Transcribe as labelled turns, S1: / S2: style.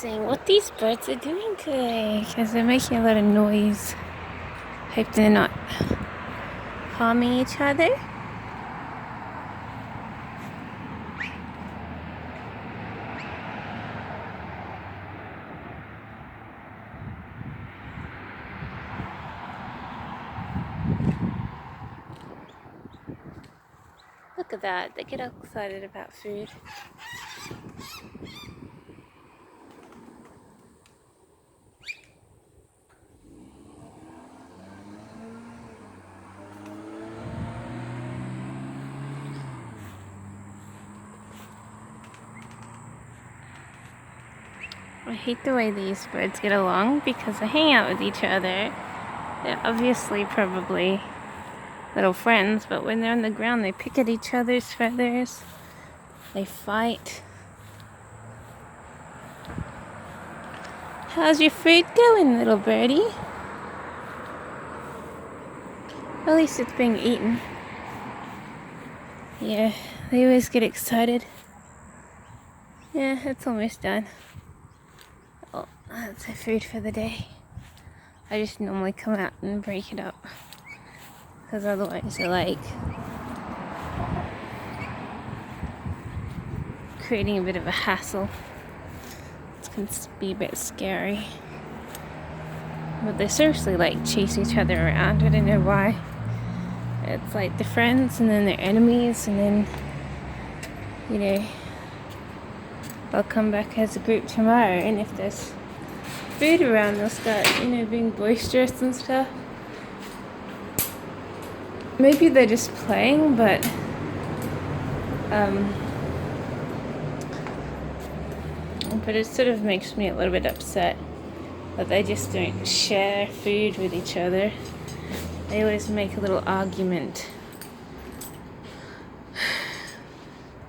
S1: Seeing what these birds are doing today because they're making a lot of noise. Hope they're not harming each other. Look at that, they get all excited about food. I hate the way these birds get along because they hang out with each other. They're obviously probably little friends, but when they're on the ground they pick at each other's feathers. They fight. How's your food going, little birdie? At least it's being eaten. Yeah, they always get excited. Yeah, it's almost done. Oh, that's the food for the day. I just normally come out and break it up because otherwise they're like creating a bit of a hassle. It can be a bit scary. But they seriously like chase each other around. I don't know why. It's like they're friends and then they're enemies and then, you know, they'll come back as a group tomorrow, and if there's food around they'll start, you know, being boisterous and stuff. Maybe they're just playing, but it sort of makes me a little bit upset that they just don't share food with each other. They always make a little argument